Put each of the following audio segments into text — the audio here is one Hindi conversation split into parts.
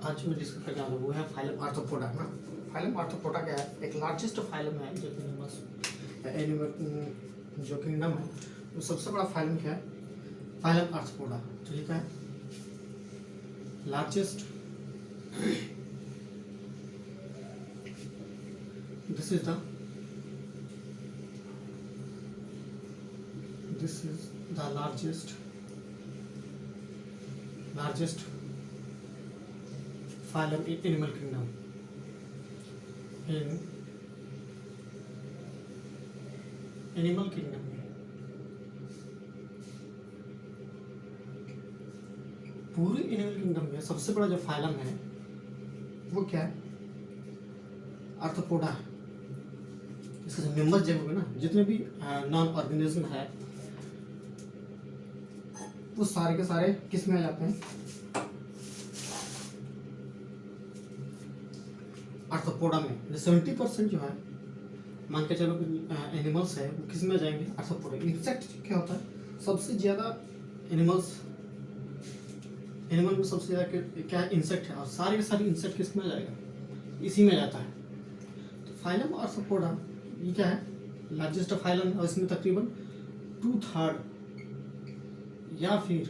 आज जो डिस्कस करने वाला वो है फाइलम आर्थ्रोपोडा ना। फाइलम आर्थ्रोपोडा क्या है? एक लार्जेस्ट फाइलम है जो कि एनिमल जो किंगडम है, वो सबसे बड़ा फाइलम क्या है? Phylum arthropoda. तो ये क्या है? Largest, this is the largest phylum in animal kingdom. In animal kingdom पूरी एनिमल किंगडम में सबसे बड़ा जो फाइलम है वो क्या है? आर्थ्रोपोडा है। इसके जो मेंबर्स जो होंगे ना, जितने भी नॉन ऑर्गेनिज्म है, वो सारे के सारे किस में आ जाते हैं? आर्थ्रोपोडा में। 70% जो है, मान के चलो एनिमल्स है, वो किस में जाएंगे? आर्थ्रोपोडा। इंसेक्ट क्या होता है? सबसे ज़्यादा एनिमल में सबसे ज़्यादा क्या है? इंसेक्ट है। और सारे के सारे इंसेक्ट किस में जाएगा? इसी में जाता है। तो फाइलम आर्थ्रोपोडा ये क्या है? लार्जेस्ट फाइलम है। और इसमें तकरीबन 2/3 या फिर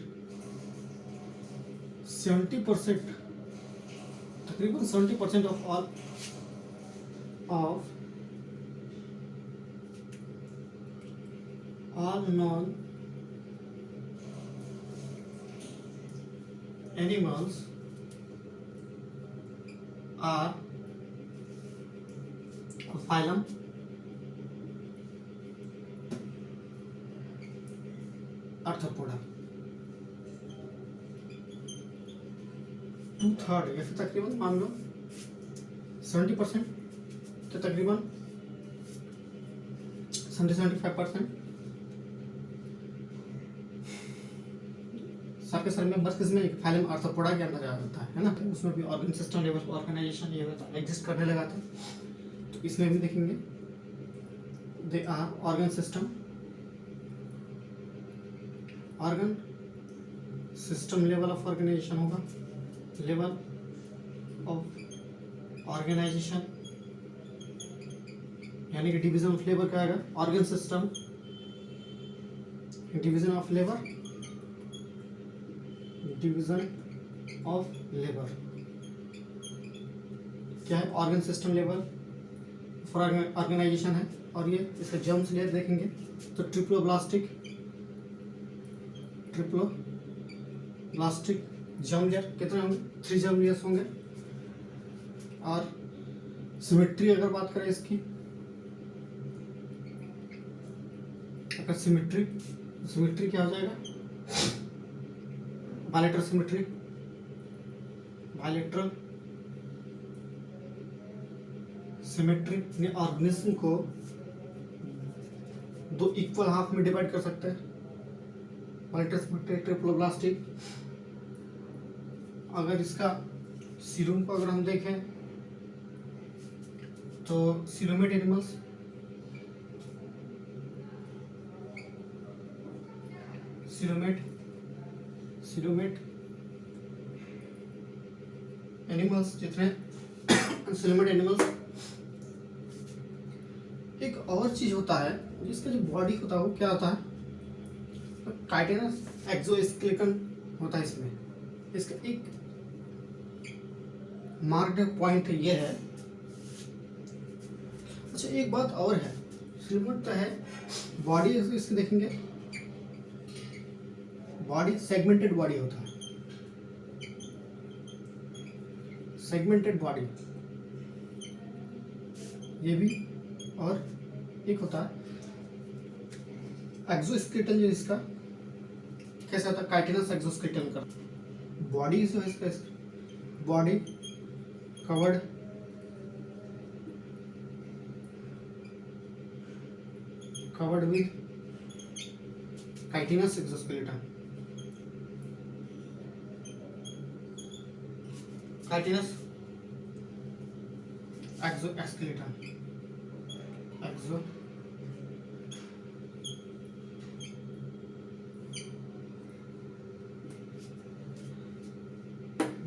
70%, तकरीबन 70% of all non animals are phylum arthropoda. 2/3 या फिर तकरीबन मान लो 70%, तो तकरीबन 75% सर के सर में बस किसमें फाइलम आर्थ्रोपोडा के अंदर आ जाता है ना। तो उसमें भी ऑर्गन सिस्टम लेवल ऑर्गेनाइजेशन ये होता है, एग्जिस्ट करने लगा था। तो इसमें भी देखेंगे they are organ system level of organisation होगा। लेवल ऑफ ऑर्गेनाइजेशन यानी कि डिवीजन ऑफ लेबर क्या आएगा? Organ system, division of labour, division of labour क्या है? Organ system level for organisation है। और ये इसका जर्म्स लेयर देखेंगे तो ट्रिप्लोब्लास्टिक जर्म लेयर कितने होंगे? 3 जर्म लेयर्स होंगे। और सिमेट्री अगर बात करें इसकी, अगर सिमेट्री क्या हो जाएगा? बायलैटरल सिमेट्री ने ऑर्गेनिज्म को 2 इक्वल हाफ में डिवाइड कर सकते हैं। Bilateral symmetry, triploblastic. अगर इसका सीरम को अगर हम देखें तो सीरोमेट एनिमल्स, जितने सीरोमेट एनिमल्स। एक और चीज होता है जिसका जो बॉडी होता है वो क्या होता है? काइटिनस एक्सोस्केलेटन होता है इसमें। इसका एक मार्क्ड पॉइंट ये है। अच्छा, एक बात और है, सीरोमेट तो है, बॉडी इसकी देखेंगे, बॉडी सेगमेंटेड बॉडी होता है। सेगमेंटेड बॉडी ये भी। और एक होता है एक्सोस्केलेटन, जो इसका कैसा होता है? काइटिनस एक्सोस्केलेटन का बॉडी जो है इसका body covered with chitinous exoskeleton. Chitinous exoskeleton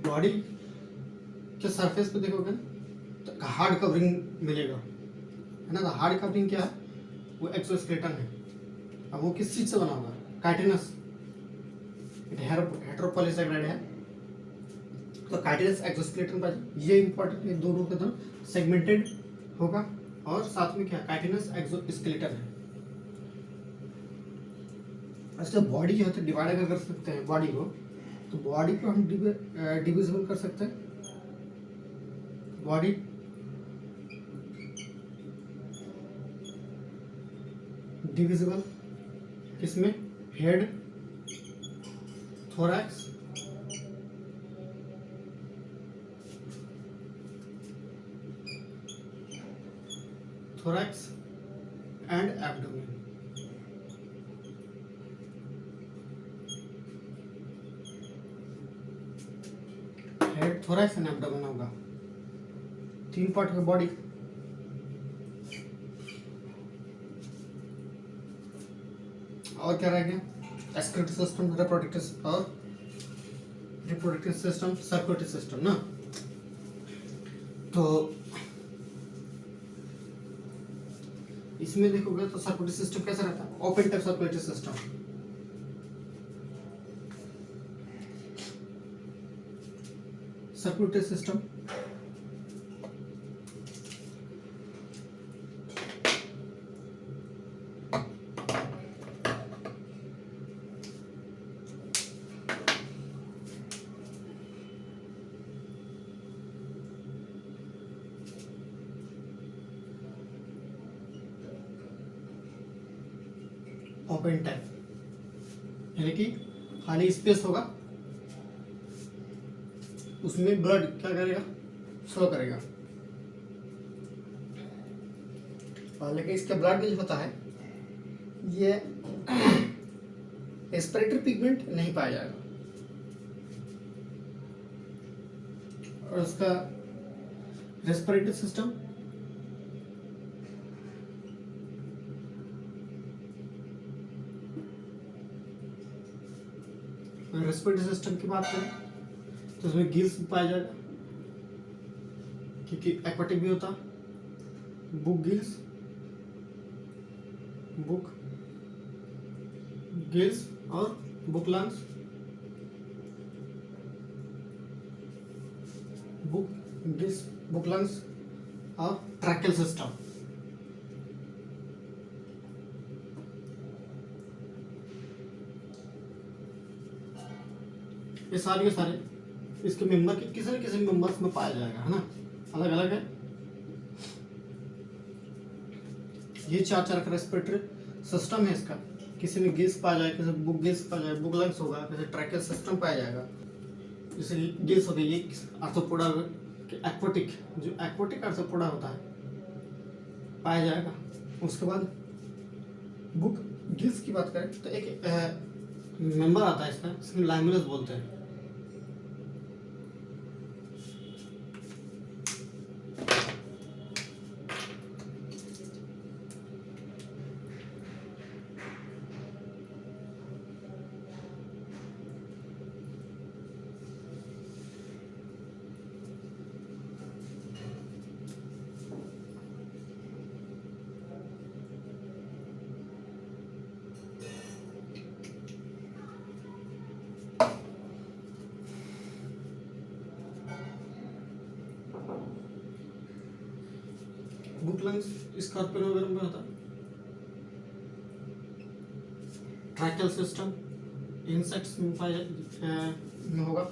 body के सरफेस पे देखोगे तो हार्ड कवरिंग मिलेगा, है ना। तो हार्ड कवरिंग क्या है, वो एक्सोस्केलेटन है। अब वो किस चीज से बना हुआ है, काइटिनस, हेटेरोपॉलीसैकेराइड है। तो काइटिनस एक्सोस्केलेटन पर ये इंपॉर्टेंट है, दोनों के दोनों सेगमेंटेड होगा। और साथ में क्या, काइटिनस एक्सोस्केलेटन है। अच्छा, बॉडी जो है तो डिवाइड अगर कर सकते हैं बॉडी को, तो बॉडी को हम डिविजिबल कर सकते हैं। बॉडी डिविजिबल किसमें, head, thorax, thorax and abdomen. Head, thorax and abdomen होगा, 3 पार्ट है बॉडी। और क्या रह गया, excretory system, reproductive system, circulatory system ना। तो इसमें देखोगे तो सर्कुलेटरी सिस्टम कैसा रहता है, open type circulatory system. Circulatory system open type, यानी कि खाली स्पेस होगा, उसमें ब्लड क्या करेगा, फ्लो करेगा। और लेकिन इसका ब्लड में जो होता है ये रेस्पिरेटरी पिगमेंट नहीं पाया जाएगा। और उसका रेस्पिरेटरी सिस्टम रेस्पिरेटरी सिस्टम की बात करें तो उसमें गिल्स पाया जाएगा, क्योंकि एक्वाटिक भी होता, बुक गिल्स, बुक गिल्स और book lungs, book gills, book lungs और ट्रैकेल सिस्टम। ये सारे के सारे इसके मेंबर के किसी न किसी मेंबर्स में पाया जाएगा, है ना, अलग अलग है। ये चार का रेस्पिरेटरी सिस्टम है इसका, किसी में गिल्स पाया जाएगा, किसी बुक गिल्स पाया जाएगा, बुक लंग्स होगा, किसी ट्रैकेल सिस्टम पाया जाएगा, जैसे गिल्स हो गई, ये आर्थ्रोपोडा एक्वाटिक, जो एक्वाटिक आर्थ्रोपोडा होता है पाया जाएगा। उसके बाद बुक गिल्स की बात करें तो एक मेंबर आता है इसका, इसमें लाइमुलस बोलते हैं। बुक लंग्स स्कॉर्पियन वगैरह में होता है। ट्रैकेल सिस्टम इंसेक्ट्स में होगा।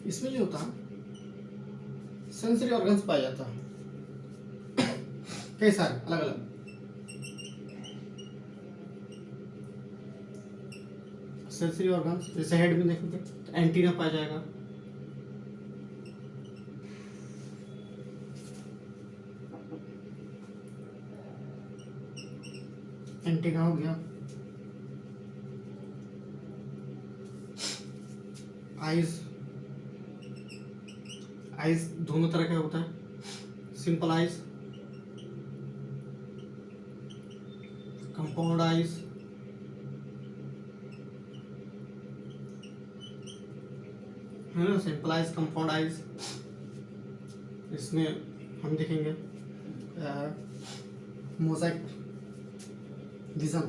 इसमें जो होता है सेंसरी ऑर्गन्स पाया जाता है, कई सारे अलग अलग। सेंसरी ऑर्गन्स जैसे हेड में देखोगे तो एंटीना पाया जाएगा, एंटीना हो गया। आइज, आइज दोनों तरह का होता है, सिंपल आइज, कंपाउंड आइज, है ना, सिंपलाइज, कंपाउंडाइज, इसमें हम देखेंगे मोज़ाइक, विजन,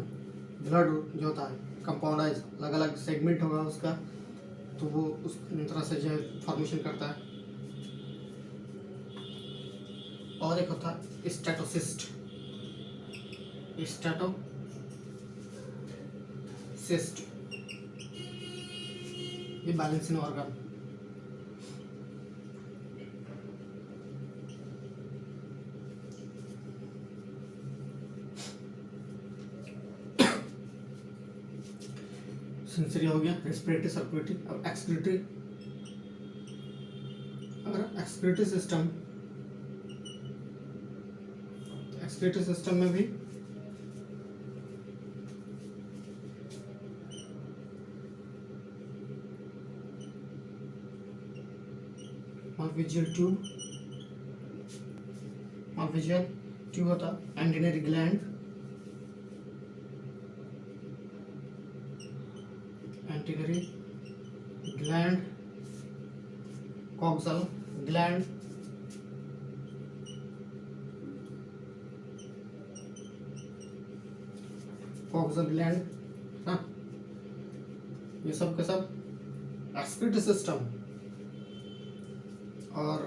ब्लड जो होता है, कंपाउंडाइज, अलग अलग सेगमेंट होगा उसका, तो वो उस तरह से जो है फॉर्मेशन करता है। और एक होता है स्टैटोसिस्ट, स्टैटोसिस्ट, ये बैलेंसिंग ऑर्गन। सेंसरी हो गया, रेस्पिरेटरी, सर्कुलेटरी। अब एक्सक्रीटरी, अगर एक्सक्रीटरी सिस्टम में भी मालविजियल ट्यूब होता है, एंटेनरी ग्लैंड, कॉक्सल ग्लैंड, हाँ, ये सब का सब एक्सक्रीटरी सिस्टम। और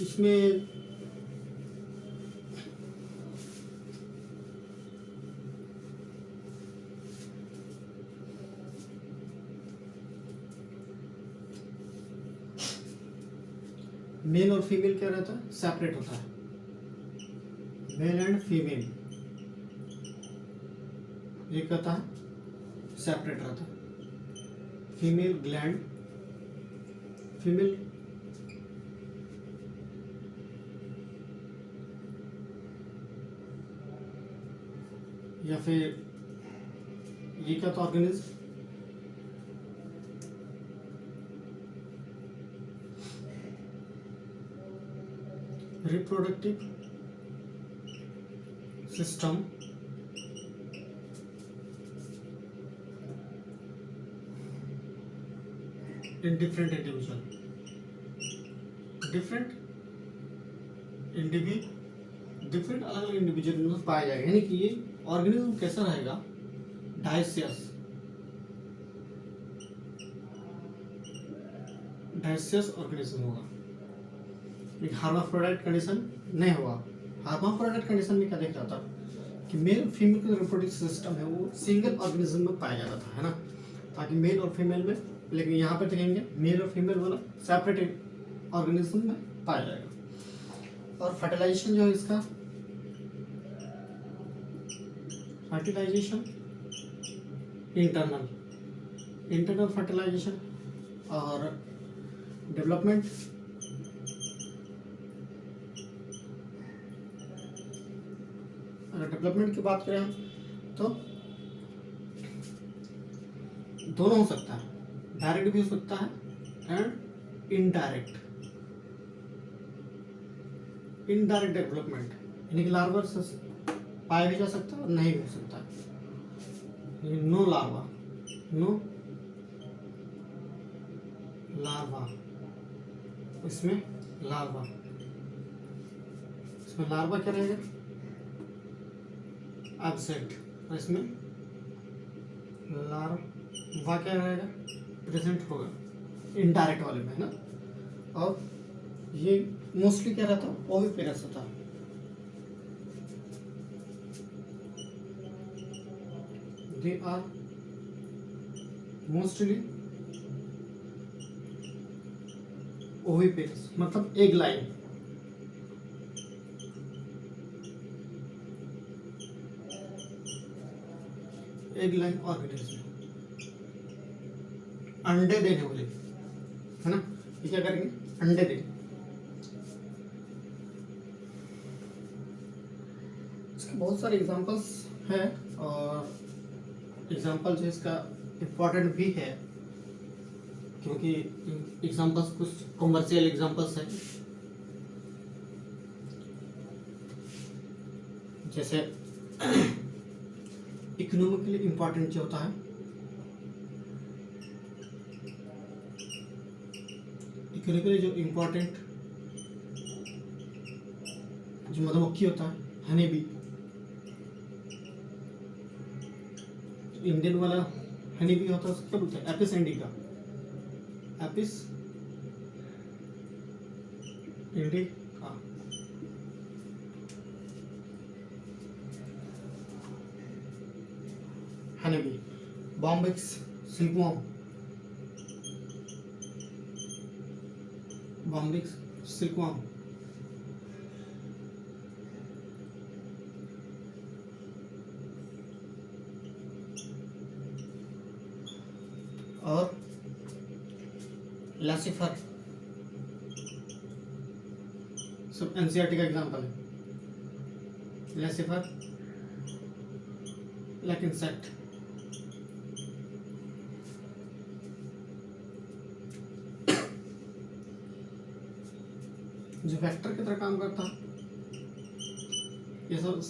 इसमें मेल और फीमेल क्या रहता है, सेपरेट होता है, मेल एंड फीमेल एक रहता है, सेपरेट रहता है। फीमेल ग्लैंड, फीमेल या फिर ये क्या था, organism, reproductive system in different individual, different अलग अलग इंडिविजुअल में पाया जाएगा। यानी कि ये ऑर्गेनिज्म कैसा रहेगा, डायसियस ऑर्गेनिज्म होगा। एक हार्माफ्रोडाइट कंडीशन नहीं होगा। हार्माफ्रोडाइट कंडीशन में क्या देख रहा था कि मेल और फीमेल का रिप्रोडक्टिव सिस्टम है वो सिंगल ऑर्गेनिज्म में पाया जाता था, है ना, ताकि मेल और फीमेल में, लेकिन यहाँ पे देखेंगे मेल और फीमेल वाला सेपरेट ऑर्गेनिज्म में पाया जाएगा। और फर्टिलाइजेशन जो है इसका, फर्टिलाइजेशन इंटरनल फर्टिलाइजेशन और डेवलपमेंट, अगर डेवलपमेंट की बात करें हम तो दोनों हो सकता है, डायरेक्ट भी हो सकता है एंड इनडायरेक्ट डेवलपमेंट, यानी कि लार्वा से पाया भी जा सकता है और नहीं भी हो सकता है। नो लार्वा, इसमें लार्वा क्या रहेगा, एब्सेंट, और इसमें लार्वा क्या रहेगा, प्रेजेंट होगा, इनडायरेक्ट वाले में, है ना। और ये मोस्टली क्या रहता है, ओविपेरस होता है। दे आर मोस्टली ओविपेरस, मतलब एग लाइन, ऑर्गेनिज्म, अंडे देने वाले, है ना। ये क्या करेंगे, अंडे देंगे। इसके बहुत सारे एग्जांपल्स हैं और एग्जांपल जो इसका इम्पोर्टेंट भी है, क्योंकि एग्जांपल्स कुछ कॉमर्शियल एग्जांपल्स हैं, जैसे इकोनॉमिकली इम्पोर्टेंट जो होता है, इकोनॉमिकली जो इम्पोर्टेंट जो मधुमक्खी होता है, हनी बी, इंडियन वाला हनी बी होता है उसको क्या बोलते हैं, Apis indica, Apis indica. Honey bee, Bombyx silkworm, Bombyx silkworm, और लैसिफर, सब एनसीईआरटी का एग्जाम्पल है। लैसिफर लाइक इंसेक्ट, जो वेक्टर की तरह काम करता है, ये सब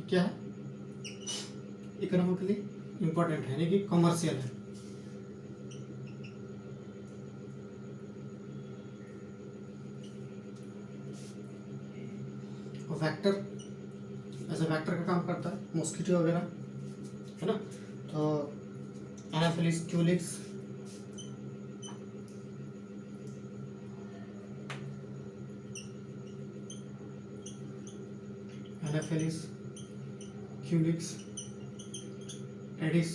क्या है, इकोनॉमिकली इम्पोर्टेंट है, यानी कि कमर्शियल है। वेक्टर ऐसे वेक्टर का काम करता है, मॉस्किटो वगैरह है ना। तो Anopheles Culex, Anopheles Culex, Aedes,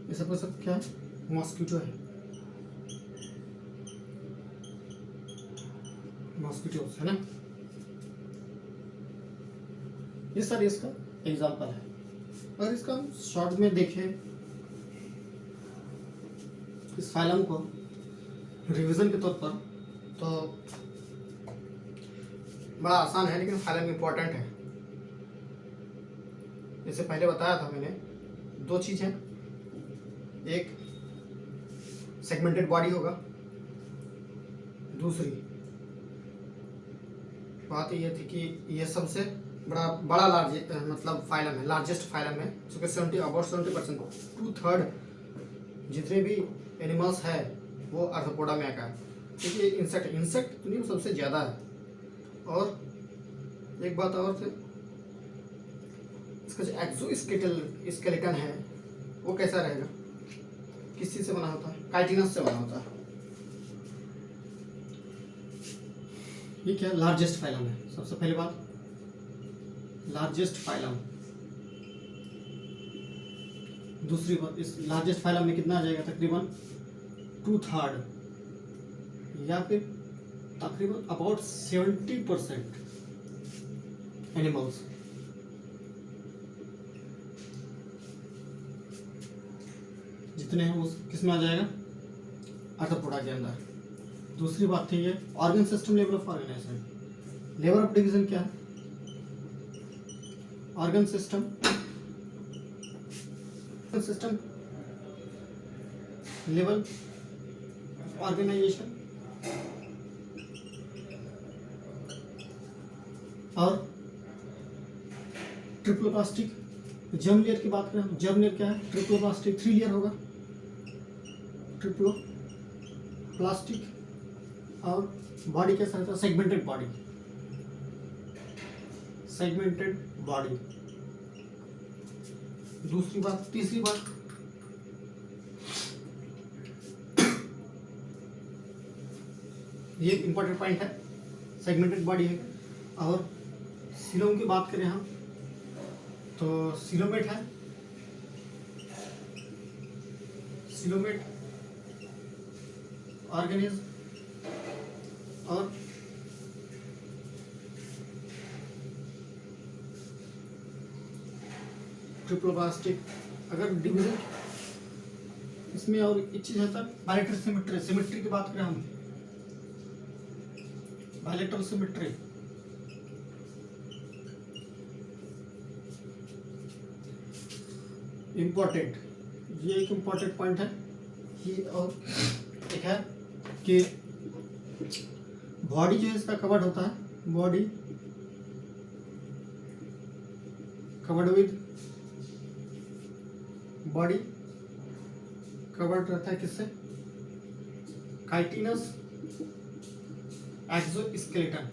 ये सब क्या है, मॉस्किटो है, मॉस्किटो है ना। ये सारे इसका एग्जाम्पल है। अगर इसका हम शॉर्ट में देखें, इस फाइलम को रिवीजन के तौर पर, तो बड़ा आसान है लेकिन फाइलम इम्पोर्टेंट है। जैसे पहले बताया था मैंने, दो चीज़ है, एक सेगमेंटेड बॉडी होगा, दूसरी बात ये थी कि ये सबसे बड़ा लार्ज मतलब फाइलम है, लार्जेस्ट फाइलम है, जो कि 70% 2/3 जितने भी एनिमल्स है वो आर्थ्रोपोडा में आकर, क्योंकि इंसेक्ट दुनिया में सबसे ज़्यादा है। और एक बात और थी, इसका जो एक्सोस्केलेटन है वो कैसा रहेगा, किस चीज़ से बना होता है, काइटिनस से बना होता है। ये क्या लार्जेस्ट फाइलम है, सबसे पहली बात लार्जेस्ट फाइलम। दूसरी बात, इस लार्जेस्ट फाइलम में कितना आ जाएगा, तकरीबन 2/3 या फिर तकरीबन अबाउट 70% एनिमल्स। जितने हैं वो किस में आ जाएगा, आर्थ्रोपोडा के अंदर। दूसरी बात थी ये organ system, level of organisation, level of division क्या है, ऑर्गन सिस्टम लेवल ऑर्गेनाइजेशन, और ट्रिप्लोप्लास्टिक जर्म लेयर की बात करें, जर्म लेयर क्या है, ट्रिप्लोप्लास्टिक 3 लेयर होगा, ट्रिप्लोप्लास्टिक। और बॉडी कैसा रहता है, सेगमेंटेड बॉडी, सेगमेंटेड बॉडी। दूसरी बात, तीसरी बात, ये इंपॉर्टेंट पॉइंट है, सेगमेंटेड बॉडी है। और सीलोम की बात करें हम, तो सीलोमेट है, सीलोमेट ऑर्गेनिज्म। और ट्रिप्लोप्लास्टिक। अगर डिवीजन इसमें और एक चीज आता है, बायलेटरल सिमेट्री, सिमेट्री की बात करें हम, बायलेटरल सिमेट्री, इम्पोर्टेंट, ये एक इम्पोर्टेंट पॉइंट है। ये और एक है कि बॉडी जो है इसका कवर्ड होता है, body covered with, body covered रहता है किससे, काइटिनस एक्सोस्केलेटन।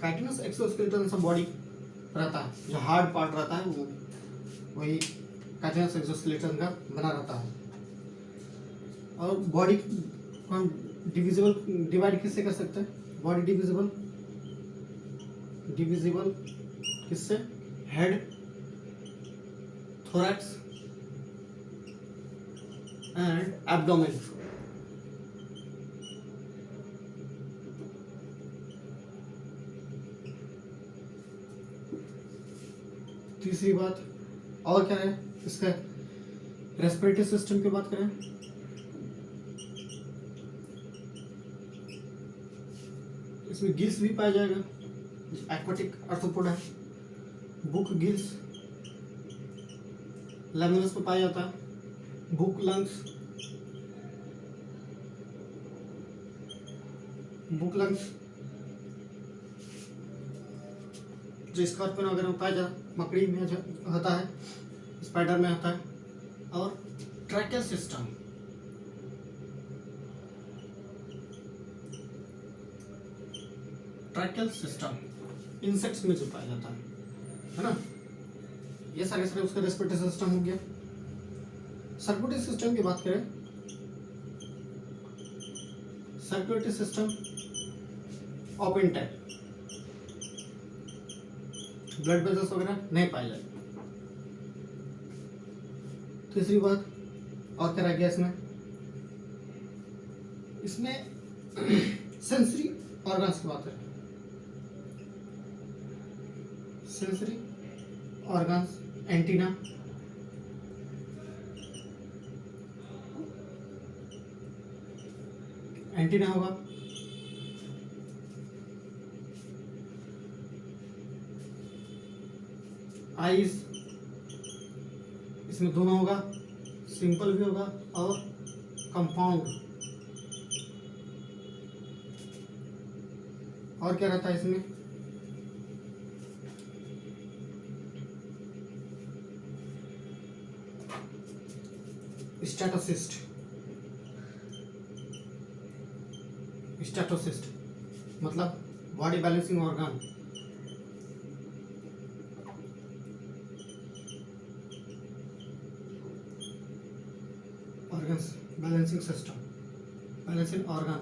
काइटिनस एक्सोस्केलेटन से बॉडी रहता है, जो हार्ड पार्ट रहता है वो वही काइटिनस एक्सोस्केलेटन का बना रहता है। और बॉडी को हम डिवाइड किससे कर सकते हैं, बॉडी डिविजिबल किससे, हेड, थोरैक्स एंड एब्डोमेन। तीसरी बात और क्या है इसका, रेस्पिरेटरी सिस्टम की बात करें, इसमें गिल्स भी पाया जाएगा, एक्वाटिक आर्थ्रोपोडा है, बुक गिल्स लैमिनस में पाया जाता है, बुक लंग्स जो स्कॉर्पियन वगैरह में पाया जाता है, मकड़ी में जो होता है, स्पाइडर में होता है। और ट्रैकियल सिस्टम, इंसेक्ट्स में जो पाया जाता है ना। ये सारे उसका रेस्पिरेटरी सिस्टम हो गया। सर्कुलेटरी सिस्टम की बात करें, circulatory system open type, blood vessels वगैरह नहीं पाए जाते। तीसरी बात और क्या रह गया इसमें सेंसरी ऑर्गन्स की बात है, सेंसरी ऑर्गन्स, एंटीना, होगा, आईज, इसमें दोनों होगा, सिंपल भी होगा और कंपाउंड। और क्या रहता है इसमें, स्टैटोसिस्ट मतलब body balancing organ. Organs balancing system, balancing organ.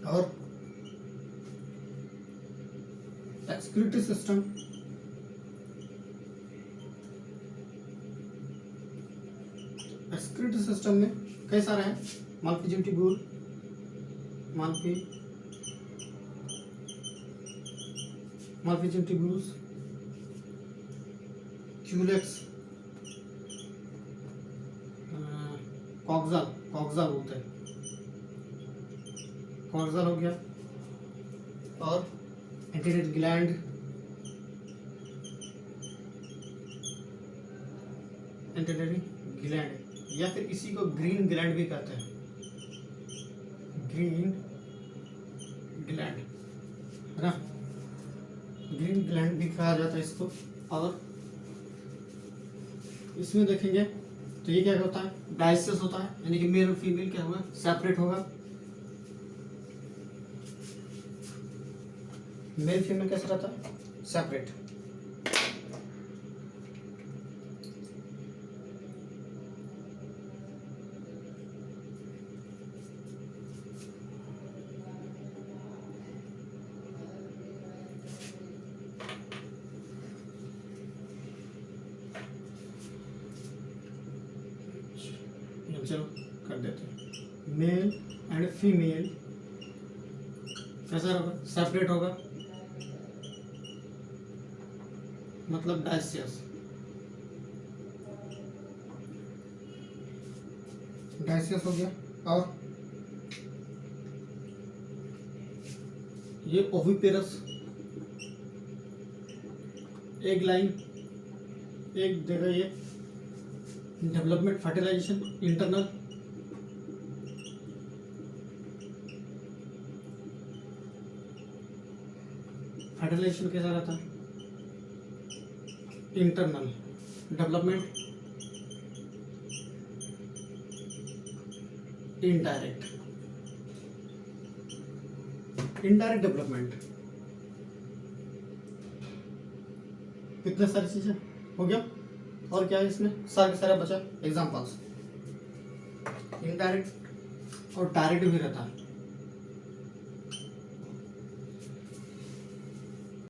और एक्सक्रीटरी सिस्टम, एक्सक्रीटरी सिस्टम में कई सारे हैं, माल्पीजियम ट्यूब्यूल, माल्पीजियम ट्यूब्यूल्स, क्यूलेक्स, कॉक्सल होते हैं, कॉक्सल हो गया। और एंटीरियर ग्लैंड, या फिर इसी को ग्रीन ग्लैंड भी कहते हैं, ग्रीन ग्लैंड है ना, ग्रीन ग्लैंड भी कहा जाता है इसको। और इसमें देखेंगे तो ये क्या होता है, डायसिस होता है, यानी कि मेल और फीमेल क्या होगा, सेपरेट होगा। मेल फीमेल कैसे रहता है, सेपरेट। चलो कर देते हैं, मेल एंड फीमेल कैसा होगा, सेपरेट होगा, मतलब डायसियस, हो गया। और ये ओविपेरस एक लाइन, एक देगा ये डेवलपमेंट फर्टिलाइजेशन इंटरनल, फर्टिलाइजेशन कैसा रहता है, internal, development indirect, indirect development. कितने सारी चीजें हो गया, और क्या है इसमें, सारे सारा बचा एग्जाम्पल्स। इनडायरेक्ट और डायरेक्ट भी रहता है।